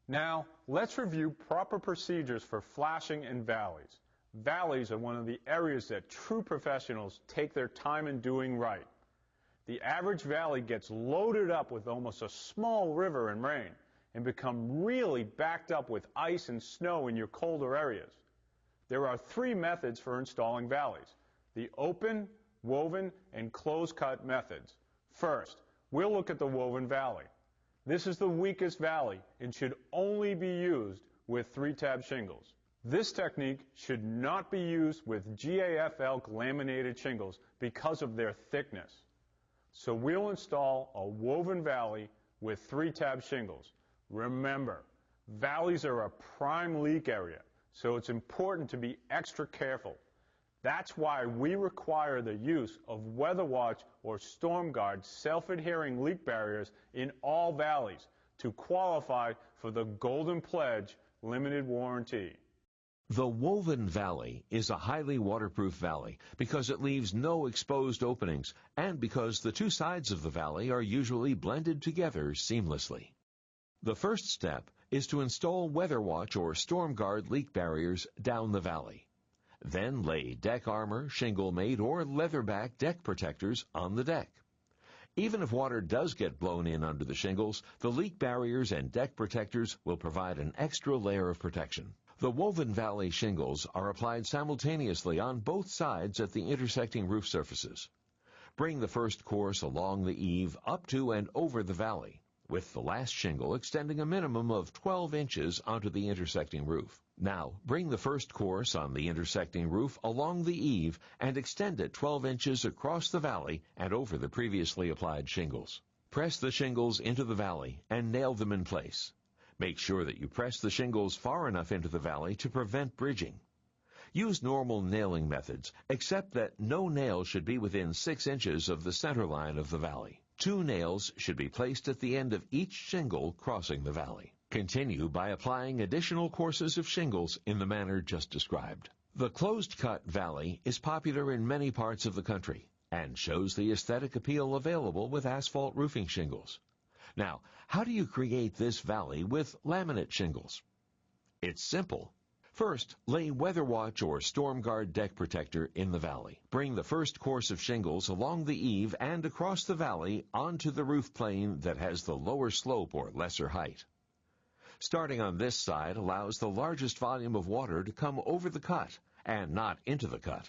Now, let's review proper procedures for flashing in valleys. Valleys are one of the areas that true professionals take their time in doing right. The average valley gets loaded up with almost a small river and rain and become really backed up with ice and snow in your colder areas. There are three methods for installing valleys: the open, woven, and close-cut methods. First, we'll look at the woven valley. This is the weakest valley and should only be used with 3-tab shingles. This technique should not be used with GAF elk laminated shingles because of their thickness. So we'll install a woven valley with 3-tab shingles. Remember, valleys are a prime leak area, so it's important to be extra careful. That's why we require the use of Weather Watch or Storm Guard self-adhering leak barriers in all valleys to qualify for the Golden Pledge limited warranty. The woven valley is a highly waterproof valley because it leaves no exposed openings and because the two sides of the valley are usually blended together seamlessly. The first step is to install Weather Watch or Storm Guard leak barriers down the valley. Then lay deck armor, shingle mate, or leatherback deck protectors on the deck. Even if water does get blown in under the shingles, the leak barriers and deck protectors will provide an extra layer of protection. The woven valley shingles are applied simultaneously on both sides at the intersecting roof surfaces. Bring the first course along the eave up to and over the valley, with the last shingle extending a minimum of 12 inches onto the intersecting roof. Now, bring the first course on the intersecting roof along the eave and extend it 12 inches across the valley and over the previously applied shingles. Press the shingles into the valley and nail them in place. Make sure that you press the shingles far enough into the valley to prevent bridging. Use normal nailing methods, except that no nail should be within 6 inches of the center line of the valley. 2 nails should be placed at the end of each shingle crossing the valley. Continue by applying additional courses of shingles in the manner just described. The closed-cut valley is popular in many parts of the country and shows the aesthetic appeal available with asphalt roofing shingles. Now, how do you create this valley with laminate shingles? It's simple. First, lay Weather Watch or Storm Guard deck protector in the valley. Bring the first course of shingles along the eave and across the valley onto the roof plane that has the lower slope or lesser height. Starting on this side allows the largest volume of water to come over the cut and not into the cut.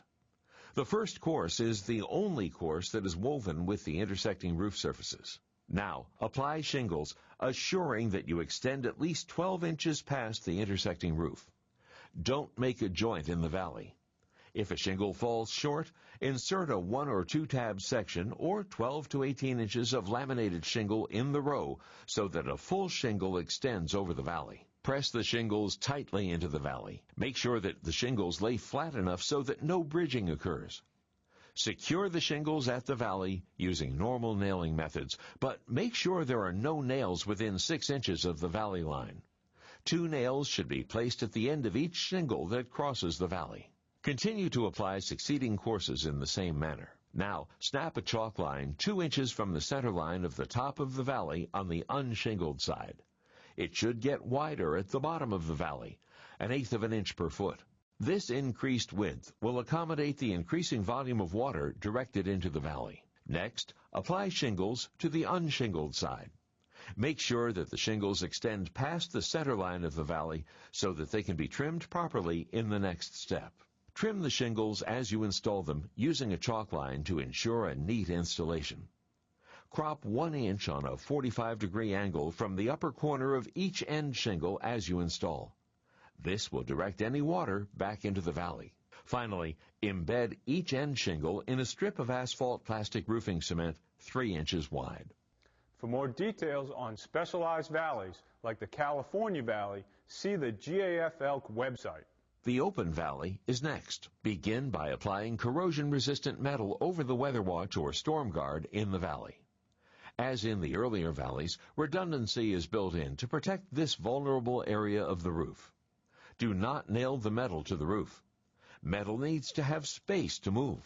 The first course is the only course that is woven with the intersecting roof surfaces. Now, apply shingles, assuring that you extend at least 12 inches past the intersecting roof. Don't make a joint in the valley. If a shingle falls short, insert a 1 or 2 tab section or 12 to 18 inches of laminated shingle in the row so that a full shingle extends over the valley. Press the shingles tightly into the valley. Make sure that the shingles lay flat enough so that no bridging occurs. Secure the shingles at the valley using normal nailing methods, but make sure there are no nails within 6 inches of the valley line. 2 nails should be placed at the end of each shingle that crosses the valley. Continue to apply succeeding courses in the same manner. Now, snap a chalk line 2 inches from the center line of the top of the valley on the unshingled side. It should get wider at the bottom of the valley, 1/8 of an inch per foot. This increased width will accommodate the increasing volume of water directed into the valley. Next, apply shingles to the unshingled side. Make sure that the shingles extend past the center line of the valley so that they can be trimmed properly in the next step. Trim the shingles as you install them using a chalk line to ensure a neat installation. Crop 1 inch on a 45-degree angle from the upper corner of each end shingle as you install. This will direct any water back into the valley. Finally, embed each end shingle in a strip of asphalt plastic roofing cement 3 inches wide. For more details on specialized valleys like the California Valley, see the GAF elk website. The open valley is next. Begin by applying corrosion-resistant metal over the Weather Watch or Storm Guard in the valley. As in the earlier valleys, redundancy is built in to protect this vulnerable area of the roof. Do not nail the metal to the roof. Metal needs to have space to move.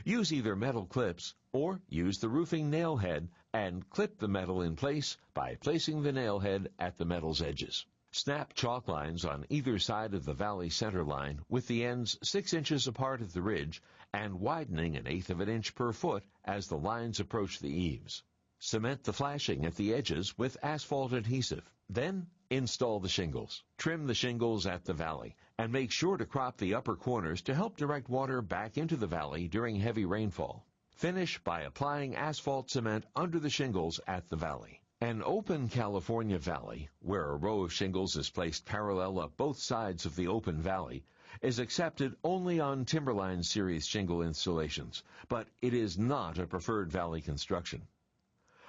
Use either metal clips or use the roofing nail head and clip the metal in place by placing the nail head at the metal's edges. Snap chalk lines on either side of the valley center line with the ends 6 inches apart at the ridge and widening 1/8 of an inch per foot as the lines approach the eaves. Cement the flashing at the edges with asphalt adhesive. Then install the shingles. Trim the shingles at the valley and make sure to crop the upper corners to help direct water back into the valley during heavy rainfall. Finish by applying asphalt cement under the shingles at the valley. An open California valley, where a row of shingles is placed parallel up both sides of the open valley, is accepted only on Timberline Series shingle installations, but it is not a preferred valley construction.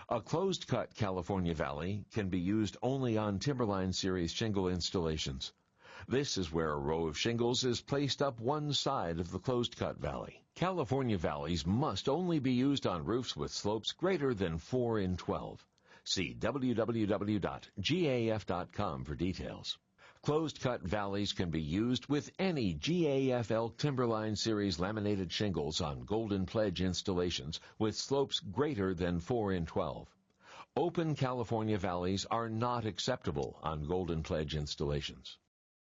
A closed-cut California valley can be used only on Timberline Series shingle installations. This is where a row of shingles is placed up one side of the closed-cut valley. California valleys must only be used on roofs with slopes greater than 4 in 12. See www.gaf.com for details. Closed-cut valleys can be used with any GAF Elk Timberline Series laminated shingles on Golden Pledge installations with slopes greater than 4 in 12. Open California valleys are not acceptable on Golden Pledge installations.